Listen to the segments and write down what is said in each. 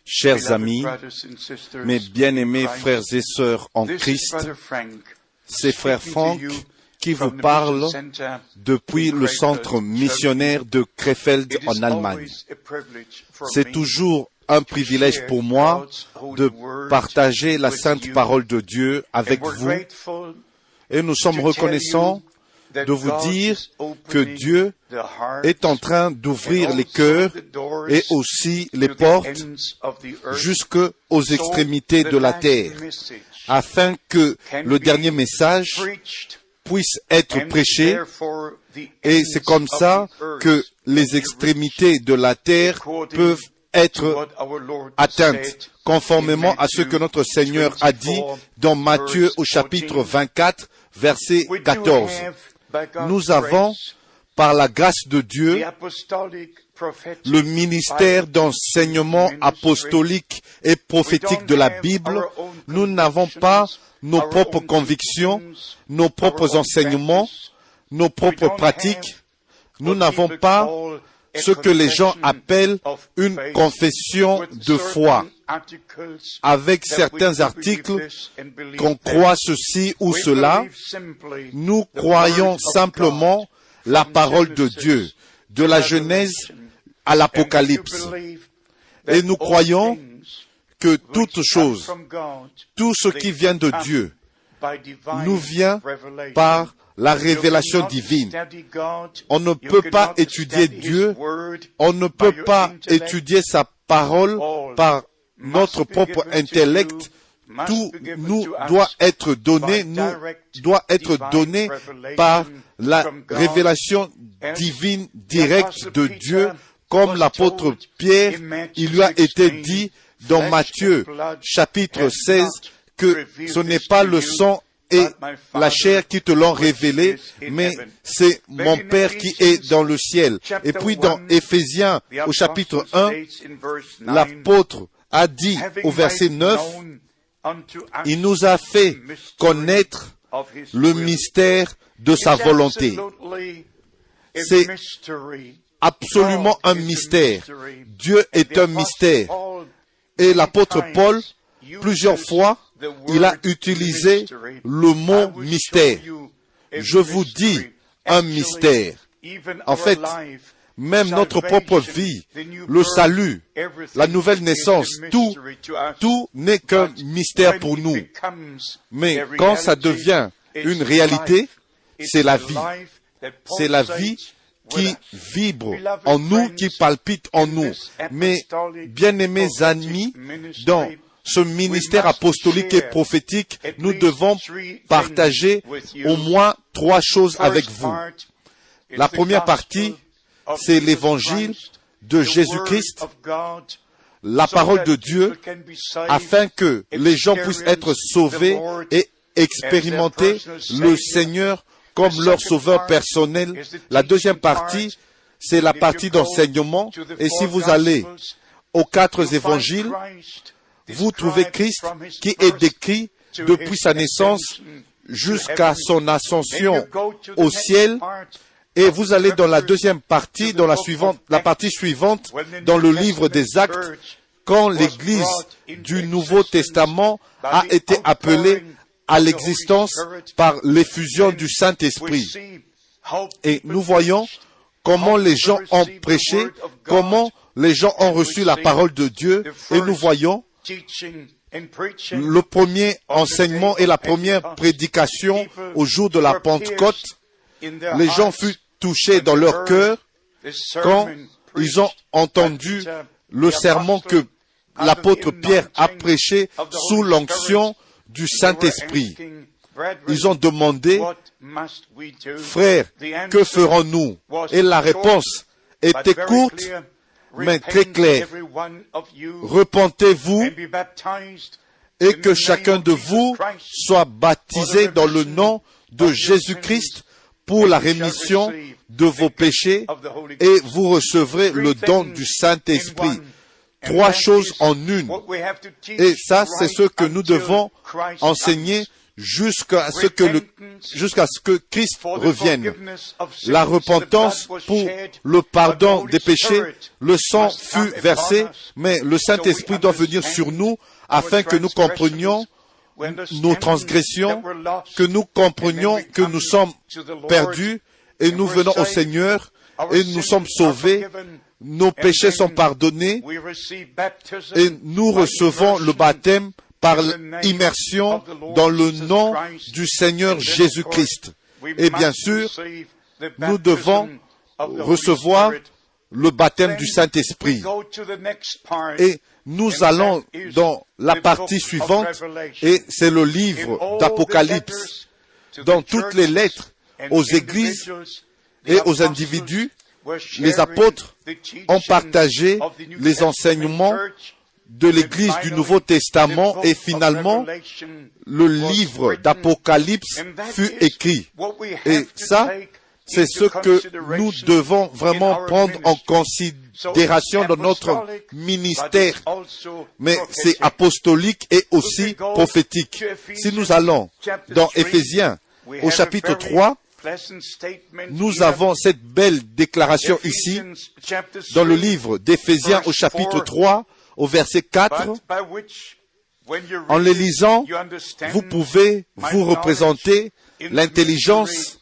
Chers amis, mes bien-aimés frères et sœurs en Christ, c'est frère Frank qui vous parle depuis le centre missionnaire de Krefeld en Allemagne. C'est toujours un privilège pour moi de partager la sainte parole de Dieu avec vous et nous sommes reconnaissants de vous dire que Dieu est en train d'ouvrir les cœurs et aussi les portes jusqu'aux extrémités de la terre, afin que le dernier message puisse être prêché, et c'est comme ça que les extrémités de la terre peuvent être atteintes, conformément à ce que notre Seigneur a dit dans Matthieu au chapitre 24, verset 14. Nous avons, par la grâce de Dieu, le ministère d'enseignement apostolique et prophétique de la Bible. Nous n'avons pas nos propres convictions, nos propres enseignements, nos propres pratiques. Nous n'avons pas ce que les gens appellent une confession de foi, avec certains articles qu'on croit ceci ou cela. Nous croyons simplement la parole de Dieu, de la Genèse à l'Apocalypse. Et nous croyons que toute chose, tout ce qui vient de Dieu, nous vient par la révélation divine. On ne peut pas étudier Dieu, on ne peut pas étudier sa parole par notre propre intellect. Tout nous doit être donné, par la révélation divine directe de Dieu, comme l'apôtre Pierre, il lui a été dit dans Matthieu chapitre 16 que ce n'est pas le sang et la chair qui te l'ont révélé, mais c'est mon Père qui est dans le ciel. Et puis dans Éphésiens au chapitre 1, l'apôtre a dit au verset 9, il nous a fait connaître le mystère de sa volonté. C'est absolument un mystère. Dieu est un mystère. Et l'apôtre Paul, plusieurs fois, il a utilisé le mot mystère. Je vous dis un mystère. En fait, même notre propre vie, le salut, la nouvelle naissance, tout n'est qu'un mystère pour nous. Mais quand ça devient une réalité, c'est la vie. C'est la vie qui vibre en nous, qui palpite en nous. Mais, bien-aimés amis, dans ce ministère apostolique et prophétique, nous devons partager au moins 3 choses avec vous. La première partie, c'est l'évangile de Jésus-Christ, la parole de Dieu, afin que les gens puissent être sauvés et expérimenter le Seigneur comme leur sauveur personnel. La deuxième partie, c'est la partie d'enseignement. Et si vous allez aux 4 évangiles, vous trouvez Christ qui est décrit depuis sa naissance jusqu'à son ascension au ciel. Et vous allez dans la deuxième partie, dans la partie suivante, dans le livre des Actes, quand l'Église du Nouveau Testament a été appelée à l'existence par l'effusion du Saint-Esprit. Et nous voyons comment les gens ont prêché, comment les gens ont reçu la parole de Dieu, et nous voyons le premier enseignement et la première prédication au jour de la Pentecôte. Les gens furent touchés dans leur cœur quand ils ont entendu le sermon que l'apôtre Pierre a prêché sous l'onction du Saint-Esprit. Ils ont demandé, frères, que ferons-nous? Et la réponse était courte, mais très claire. Repentez-vous et que chacun de vous soit baptisé dans le nom de Jésus-Christ pour la rémission de vos péchés et vous recevrez le don du Saint-Esprit. 3 choses en une. Et ça, c'est ce que nous devons enseigner jusqu'à ce que Christ revienne. La repentance pour le pardon des péchés, le sang fut versé, mais le Saint-Esprit doit venir sur nous afin que nous comprenions nos transgressions, que nous comprenions que nous sommes perdus et nous venons au Seigneur et nous sommes sauvés, nos péchés sont pardonnés et nous recevons le baptême par immersion dans le nom du Seigneur Jésus-Christ. Et bien sûr, nous devons recevoir le baptême du Saint-Esprit. Et nous allons dans la partie suivante, et c'est le livre d'Apocalypse. Dans toutes les lettres aux églises et aux individus, les apôtres ont partagé les enseignements de l'Église du Nouveau Testament et finalement, le livre d'Apocalypse fut écrit. Et ça, c'est ce que nous devons vraiment prendre en considération dans notre ministère. Mais c'est apostolique et aussi prophétique. Si nous allons dans Éphésiens au chapitre 3, nous avons cette belle déclaration ici, dans le livre d'Éphésiens au chapitre 3, au verset 4, en les lisant, vous pouvez vous représenter l'intelligence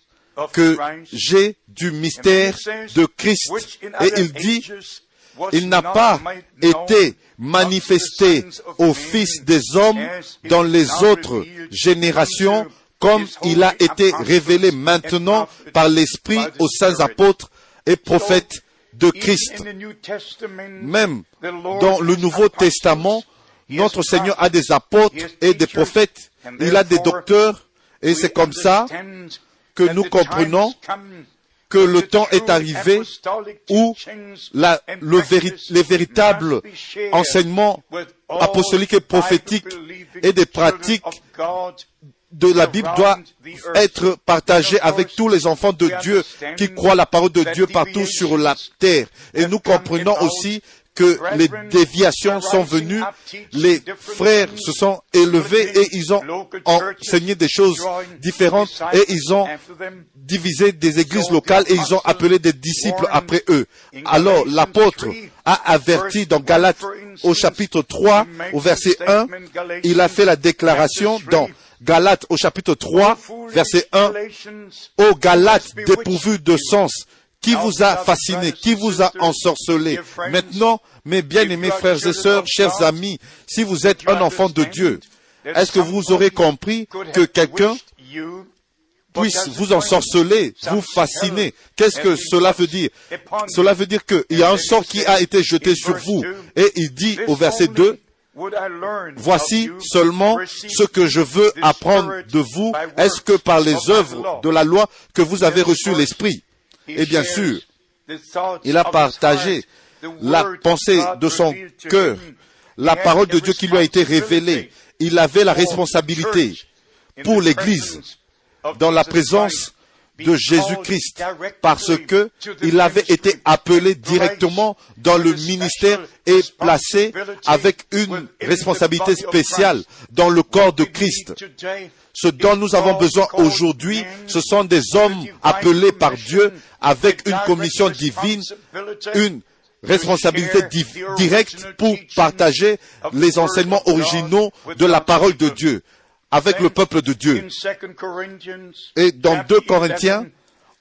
que j'ai du mystère de Christ. Et il dit, il n'a pas été manifesté aux fils des hommes dans les autres générations, comme il a été révélé maintenant par l'Esprit aux saints apôtres et prophètes de Christ. Même dans le Nouveau Testament, notre Seigneur a des apôtres et des prophètes. Il a des docteurs et c'est comme ça que nous comprenons que le temps est arrivé où les véritables enseignements apostoliques et prophétiques et des pratiques de la Bible doivent être partagés avec tous les enfants de Dieu qui croient la parole de Dieu partout sur la terre. Et nous comprenons aussi que les déviations sont venues, les frères se sont élevés et ils ont enseigné des choses différentes et ils ont divisé des églises locales et ils ont appelé des disciples après eux. Alors l'apôtre a averti dans Galates au chapitre 3, au verset 1, il a fait la déclaration dans Galates au chapitre 3, verset 1, « Ô Galates dépourvus de sens, qui vous a fasciné, qui vous a ensorcelé. » Maintenant, mes bien-aimés frères et sœurs, chers amis, si vous êtes un enfant de Dieu, est-ce que vous aurez compris que quelqu'un puisse vous ensorceler, vous fasciner? Qu'est-ce que cela veut dire? Cela veut dire qu'il y a un sort qui a été jeté sur vous. Et il dit au verset 2, voici seulement ce que je veux apprendre de vous. Est-ce que par les œuvres de la loi que vous avez reçu l'Esprit? Et bien sûr, il a partagé la pensée de son cœur, la parole de Dieu qui lui a été révélée. Il avait la responsabilité pour l'Église dans la présence de Jésus-Christ parce que il avait été appelé directement dans le ministère et placé avec une responsabilité spéciale dans le corps de Christ. Ce dont nous avons besoin aujourd'hui, ce sont des hommes appelés par Dieu avec une commission divine, une responsabilité directe pour partager les enseignements originaux de la parole de Dieu avec le peuple de Dieu. Et dans 2 Corinthiens,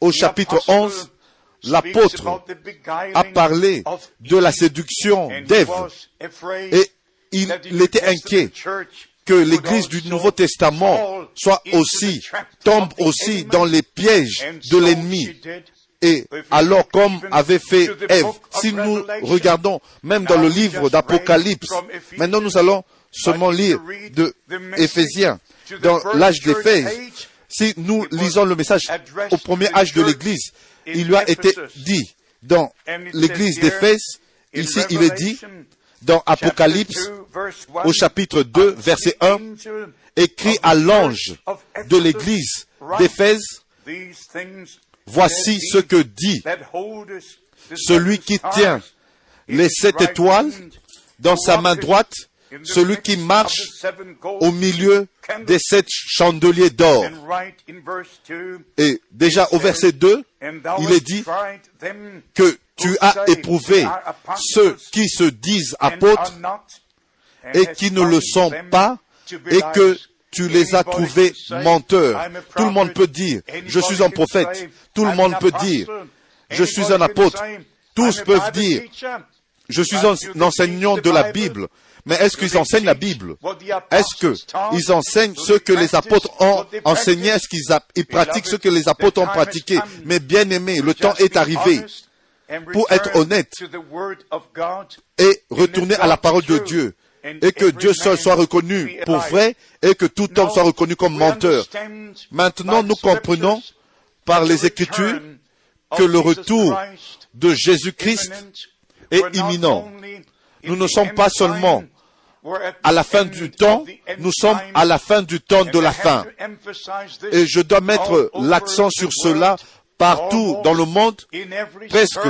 au chapitre 11, l'apôtre a parlé de la séduction d'Ève et il était inquiet que l'Église du Nouveau Testament tombe aussi dans les pièges de l'ennemi. Et alors, comme avait fait Ève, si nous regardons même dans le livre d'Apocalypse, maintenant nous allons seulement lire de Éphésiens, dans l'âge d'Éphèse. Si nous lisons le message au premier âge de l'Église, il lui a été dit dans l'Église d'Éphèse, ici il est dit, dans Apocalypse, au chapitre 2, verset 1, écrit à l'ange de l'Église d'Éphèse, voici ce que dit celui qui tient les 7 étoiles dans sa main droite celui qui marche au milieu des 7 chandeliers d'or. Et déjà au verset 2, il est dit que tu as éprouvé ceux qui se disent apôtres et qui ne le sont pas, et que tu les as trouvés menteurs. Tout le monde peut dire, je suis un prophète. Tout le monde peut dire, je suis un apôtre. Tous peuvent dire, je suis un enseignant de la Bible. Mais est-ce qu'ils enseignent la Bible? Est-ce qu'ils enseignent ce que les apôtres ont enseigné? Est-ce qu'ils pratiquent ce que les apôtres ont pratiqué? Mais bien aimés, le temps est arrivé pour être honnête et retourner à la parole de Dieu. Et que Dieu seul soit reconnu pour vrai et que tout homme soit reconnu comme menteur. Maintenant, nous comprenons par les Écritures que le retour de Jésus-Christ est imminent. Nous ne sommes pas seulement à la fin du temps, nous sommes à la fin du temps de la fin. Et je dois mettre l'accent sur cela partout dans le monde, presque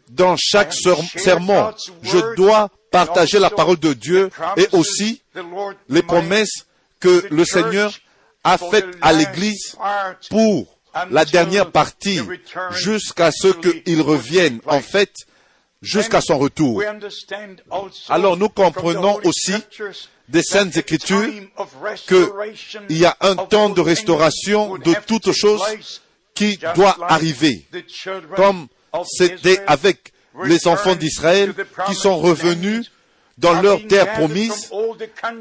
dans chaque sermon. Je dois partager la parole de Dieu et aussi les promesses que le Seigneur a faites à l'Église pour la dernière partie, jusqu'à ce qu'il revienne, en fait, jusqu'à son retour. Alors nous comprenons aussi des Saintes Écritures qu'il y a un temps de restauration de toutes choses qui doit arriver, comme c'était avec les enfants d'Israël qui sont revenus dans leur terre promise.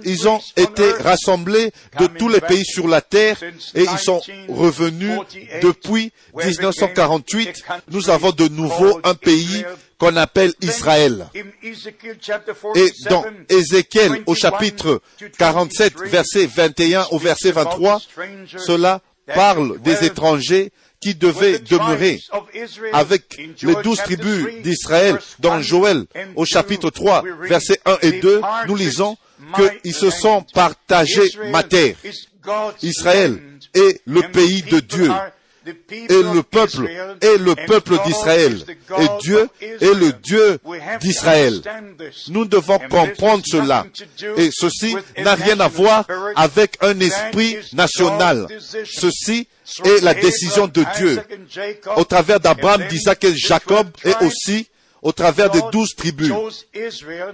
Ils ont été rassemblés de tous les pays sur la terre et ils sont revenus depuis 1948. Nous avons de nouveau un pays qu'on appelle Israël. Et dans Ézéchiel, au chapitre 47, verset 21 au verset 23, cela parle des étrangers qui devaient demeurer avec les 12 tribus d'Israël. Dans Joël, au chapitre 3, versets 1 et 2, nous lisons qu'ils se sont partagés ma terre. Israël est le pays de Dieu. Et le peuple est le peuple d'Israël. Et Dieu est le Dieu d'Israël. Nous devons comprendre cela. Et ceci n'a rien à voir avec un esprit national. Ceci est la décision de Dieu. Au travers d'Abraham, d'Isaac et Jacob, et aussi au travers des 12 tribus.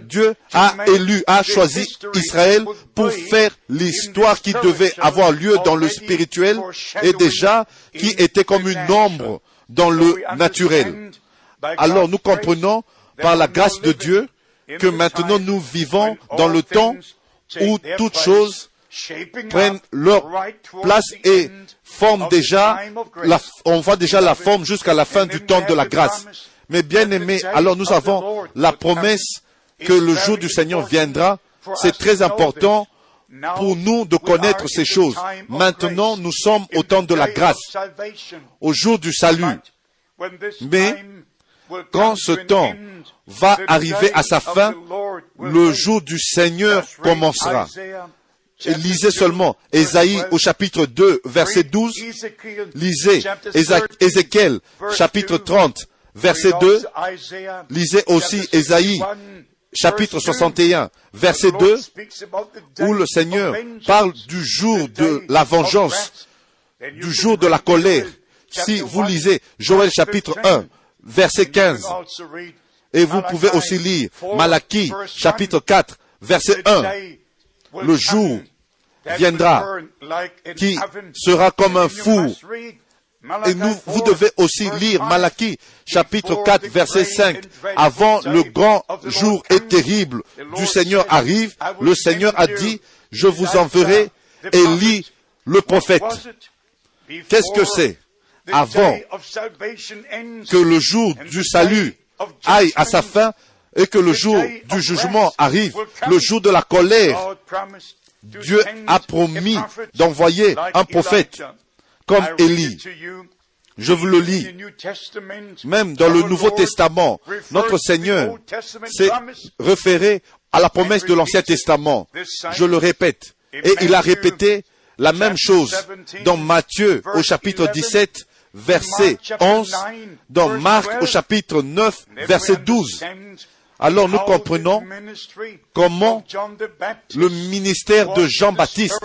Dieu a choisi Israël pour faire l'histoire qui devait avoir lieu dans le spirituel et déjà qui était comme une ombre dans le naturel. Alors nous comprenons par la grâce de Dieu que maintenant nous vivons dans le temps où toutes choses prennent leur place et forment déjà, on voit déjà la forme jusqu'à la fin du temps de la grâce. Mais bien aimés, alors nous avons la promesse que le jour du Seigneur viendra. C'est très important pour nous de connaître ces choses. Maintenant, nous sommes au temps de la grâce, au jour du salut. Mais quand ce temps va arriver à sa fin, le jour du Seigneur commencera. Et lisez seulement Ésaïe au chapitre 2, verset 12. Lisez Ézéchiel, chapitre 30, verset 2. Lisez aussi Ésaïe, chapitre 61, verset 2, où le Seigneur parle du jour de la vengeance, du jour de la colère. Si vous lisez Joël, chapitre 1, verset 15, et vous pouvez aussi lire Malachie, chapitre 4, verset 1, le jour viendra qui sera comme un four. Et vous devez aussi lire Malachie, chapitre 4, verset 5. Avant le grand jour et terrible du Seigneur arrive, le Seigneur a dit, je vous enverrai Élie le prophète. Qu'est-ce que c'est? Avant que le jour du salut aille à sa fin et que le jour du jugement arrive, le jour de la colère, Dieu a promis d'envoyer un prophète comme Élie. Je vous le lis. Même dans le Nouveau Testament, notre Seigneur s'est référé à la promesse de l'Ancien Testament. Je le répète. Et il a répété la même chose dans Matthieu au chapitre 17, verset 11, dans Marc au chapitre 9, verset 12. alors nous comprenons comment le ministère de Jean-Baptiste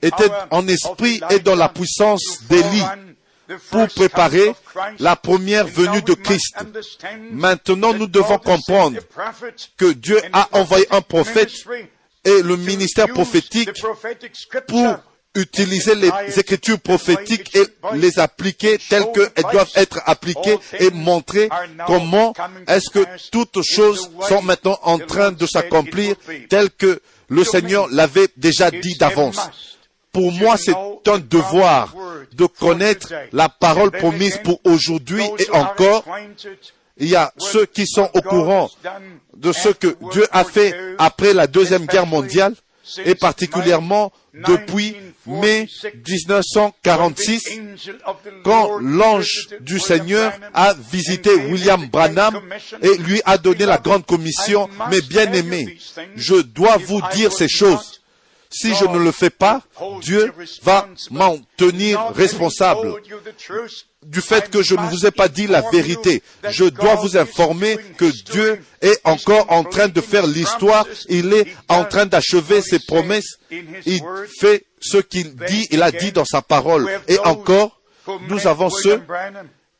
était en esprit et dans la puissance d'Élie pour préparer la première venue de Christ. Maintenant, nous devons comprendre que Dieu a envoyé un prophète et le ministère prophétique pour utiliser les écritures prophétiques et les appliquer telles qu'elles doivent être appliquées et montrer comment est-ce que toutes choses sont maintenant en train de s'accomplir telles que le Seigneur l'avait déjà dit d'avance. Pour moi, c'est un devoir de connaître la parole promise pour aujourd'hui et encore. Il y a ceux qui sont au courant de ce que Dieu a fait après la Deuxième Guerre mondiale et particulièrement depuis mai 1946, quand l'ange du Seigneur a visité William Branham et lui a donné la grande commission. Mais bien aimé, je dois vous dire ces choses. Si je ne le fais pas, Dieu va m'en tenir responsable du fait que je ne vous ai pas dit la vérité. Je dois vous informer que Dieu est encore en train de faire l'histoire. Il est en train d'achever ses promesses. Il fait ce qu'il dit, il a dit dans sa parole. Et encore, nous avons ceux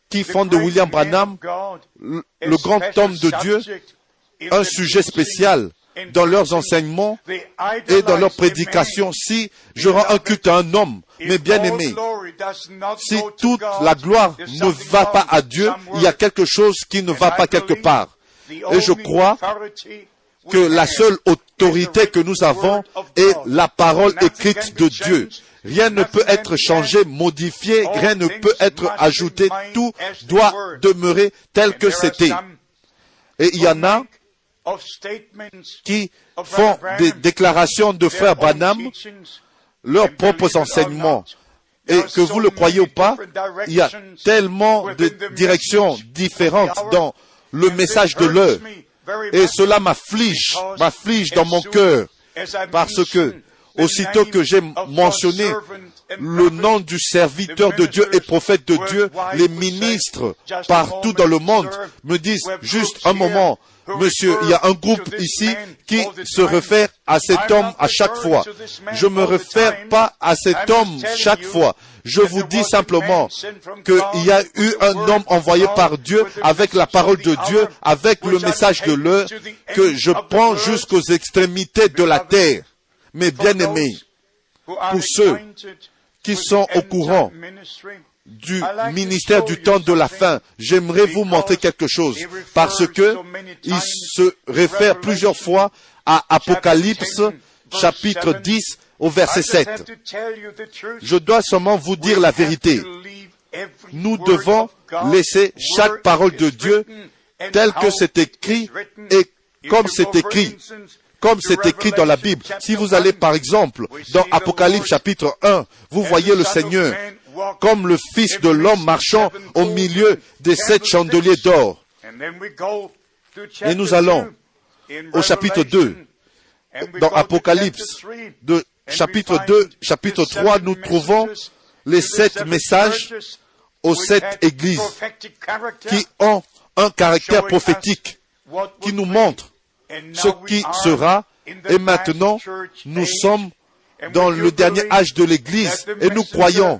qui font de William Branham, le grand homme de Dieu, un sujet spécial dans leurs enseignements et dans leurs prédications. Si je rends un culte à un homme, mais bien aimé, si toute la gloire ne va pas à Dieu, il y a quelque chose qui ne va pas quelque part. Et je crois que la seule autorité que nous avons est la parole écrite de Dieu. Rien ne peut être changé, modifié, rien ne peut être ajouté, tout doit demeurer tel que c'était. Et il y en a qui font des déclarations de frère Branham, leurs propres enseignements. Et que vous le croyez ou pas, il y a tellement de directions différentes dans le message de l'heure. Et cela m'afflige dans mon cœur, parce que aussitôt que j'ai mentionné le nom du serviteur de Dieu et prophète de Dieu, les ministres partout dans le monde me disent, juste un moment, monsieur, il y a un groupe ici qui se réfère à cet homme à chaque fois. Je ne me réfère pas à cet homme chaque fois. Je vous dis simplement qu'il y a eu un homme envoyé par Dieu avec la parole de Dieu, avec le message de l'heure, que je prends jusqu'aux extrémités de la terre. Mais bien aimés, pour ceux qui sont au courant du ministère du temps de la fin, j'aimerais vous montrer quelque chose, parce que il se réfère plusieurs fois à Apocalypse, chapitre 10, au verset 7. Je dois seulement vous dire la vérité. Nous devons laisser chaque parole de Dieu telle que c'est écrit et comme c'est écrit. Comme c'est écrit dans la Bible. Si vous allez par exemple dans Apocalypse chapitre 1, vous voyez le Seigneur comme le Fils de l'homme marchant au milieu des 7 chandeliers d'or. Et nous allons au chapitre 2. Dans Apocalypse de chapitre 2, chapitre 3, nous trouvons les 7 messages aux 7 églises qui ont un caractère prophétique, qui nous montrent ce qui sera. Et maintenant, nous sommes dans le dernier âge de l'Église et nous croyons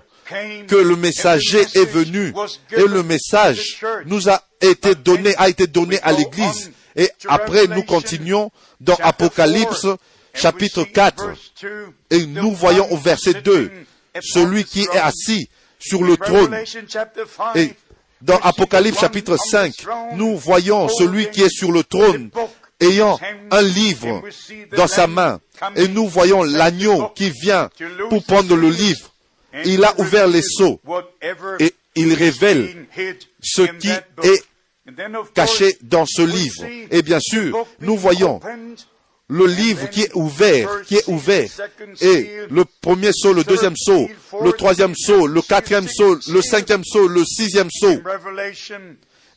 que le messager est venu et le message nous a été donné à l'Église. Et après, nous continuons dans Apocalypse chapitre 4 et nous voyons au verset 2 celui qui est assis sur le trône. Et dans Apocalypse chapitre 5, nous voyons celui qui est sur le trône ayant un livre dans sa main. Et nous voyons l'agneau qui vient pour prendre le livre. Il a ouvert les sceaux et il révèle ce qui est caché dans ce livre. Et bien sûr, nous voyons le livre qui est ouvert. Et le premier sceau, le deuxième sceau, le troisième sceau, le quatrième sceau, le cinquième sceau, le sixième sceau.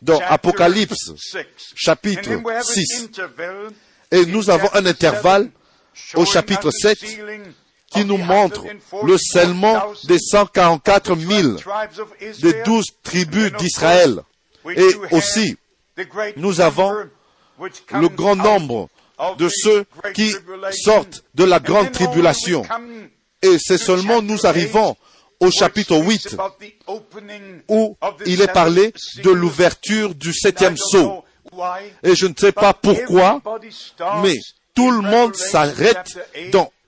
Dans Apocalypse, chapitre 6. Et nous avons un intervalle au chapitre 7 qui nous montre le scellement des 144 000 des 12 tribus d'Israël. Et aussi, nous avons le grand nombre de ceux qui sortent de la grande tribulation. Et c'est seulement nous arrivons au chapitre 8 où il est parlé de l'ouverture du septième sceau. Et je ne sais pas pourquoi, mais tout le monde s'arrête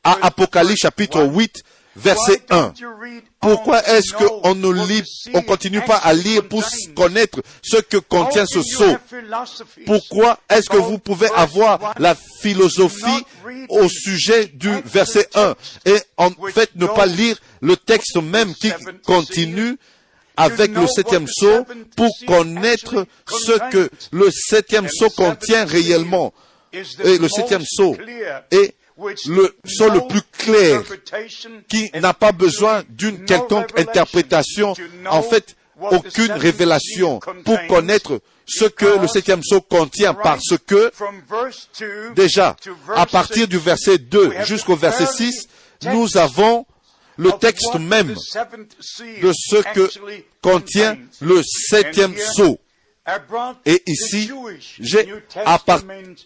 à Apocalypse chapitre 8, verset 1. Pourquoi est-ce qu'on ne continue pas à lire pour connaître ce que contient ce sceau? Pourquoi est-ce que vous pouvez avoir la philosophie au sujet du verset 1 et en fait ne pas lire le texte même qui continue avec le septième sceau pour connaître ce que le septième sceau contient réellement? Et le septième sceau est le sceau le plus clair, qui n'a pas besoin d'une quelconque interprétation, en fait, aucune révélation pour connaître ce que le septième sceau contient, parce que, déjà, à partir du verset 2 jusqu'au verset 6, nous avons le texte même de ce que contient le septième sceau. Et ici, j'ai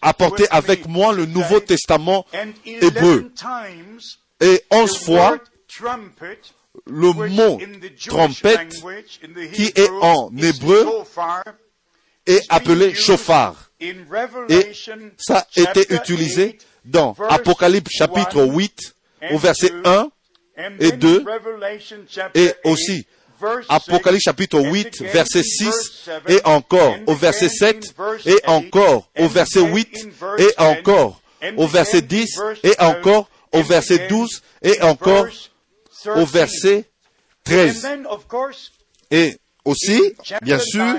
apporté avec moi le Nouveau Testament hébreu. Et 11 fois, le mot trompette, qui est en hébreu, est appelé chauffard. Et ça a été utilisé dans Apocalypse chapitre 8, au verset 1 et 2, et aussi Apocalypse chapitre 8, verset 6, et encore au verset 7, et encore au verset 8, et encore au verset 10, et encore au verset 12, et encore au verset 13. Et aussi, bien sûr,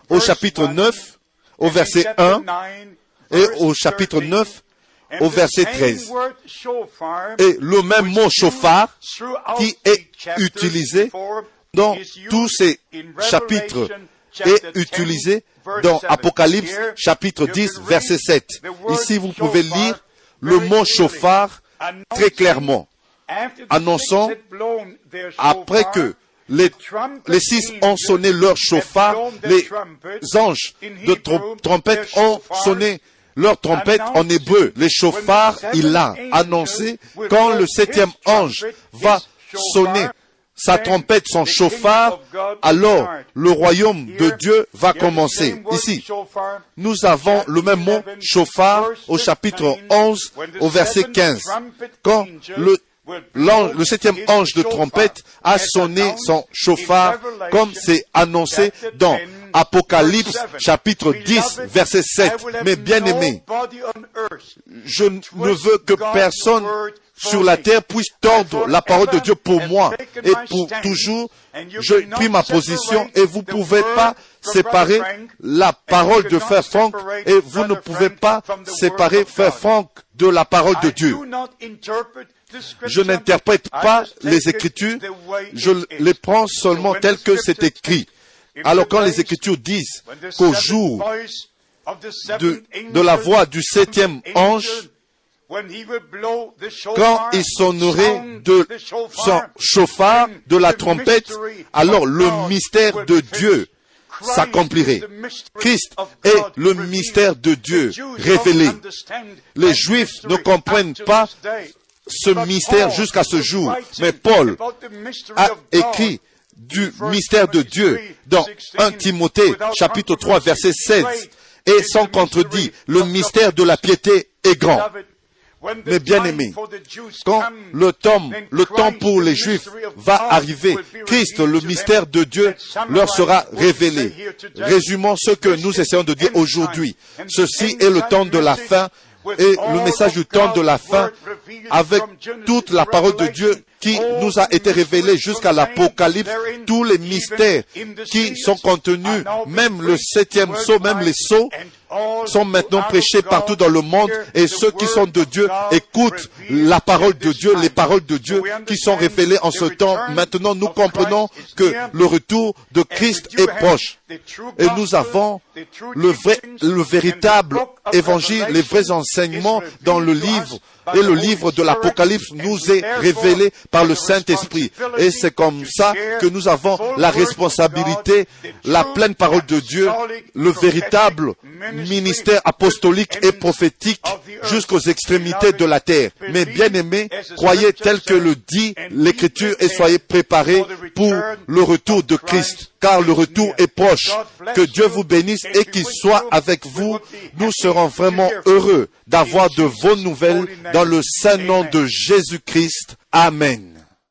au chapitre 9, au verset 1, et au chapitre 9, au verset 13. Et le même mot chauffard qui est utilisé dans tous ces chapitres est utilisé dans Apocalypse chapitre 10, verset 7. Ici, vous pouvez lire le mot chauffard très clairement, annonçant, après que les six ont sonné leur chauffard, les anges de trompette ont sonné leur trompette en hébreu. Les chauffards, il a annoncé, quand le septième ange va sonner sa trompette, son chauffard, alors le royaume de Dieu va commencer. Ici, nous avons le même mot chauffard au chapitre 11, au verset 15. Quand le septième ange de trompette a sonné son chauffard, comme c'est annoncé dans Apocalypse chapitre 10, verset 7. Mais bien aimé, je ne veux que personne sur la terre puisse tordre la parole de Dieu pour moi et pour toujours. Je pris ma position et vous ne pouvez pas séparer la parole de Frère Franck et vous ne pouvez pas séparer Frère Franck de la parole de Dieu. Je n'interprète pas les Écritures, je les prends seulement telles que c'est écrit. Alors quand les Écritures disent qu'au jour de la voix du septième ange, quand il sonnerait de son chauffard, de la trompette, alors le mystère de Dieu s'accomplirait. Christ est le mystère de Dieu révélé. Les Juifs ne comprennent pas ce mystère jusqu'à ce jour, mais Paul a écrit du mystère de Dieu dans 1 Timothée chapitre 3 verset 16 et sans contredit, le mystère de la piété est grand. Mais bien aimé, quand le temps pour les Juifs va arriver, Christ, le mystère de Dieu, leur sera révélé. Résumons ce que nous essayons de dire aujourd'hui. Ceci est le temps de la fin et le message du temps de la fin avec toute la parole de Dieu qui nous a été révélée jusqu'à l'Apocalypse, tous les mystères qui sont contenus, même le septième sceau, même les sceaux, sont maintenant prêchés partout dans le monde et ceux qui sont de Dieu écoutent la parole de Dieu, les paroles de Dieu qui sont révélées en ce temps. Maintenant, nous comprenons que le retour de Christ est proche. Et nous avons le véritable évangile, les vrais enseignements dans le livre. Et le livre de l'Apocalypse nous est révélé par le Saint-Esprit. Et c'est comme ça que nous avons la responsabilité, la pleine parole de Dieu, le véritable ministère apostolique et prophétique jusqu'aux extrémités de la terre. Mais bien aimés, croyez tel que le dit l'Écriture et soyez préparés pour le retour de Christ, car le retour est proche. Que Dieu vous bénisse et qu'il soit avec vous. Nous serons vraiment heureux d'avoir de vos nouvelles dans le saint nom de Jésus-Christ. Amen.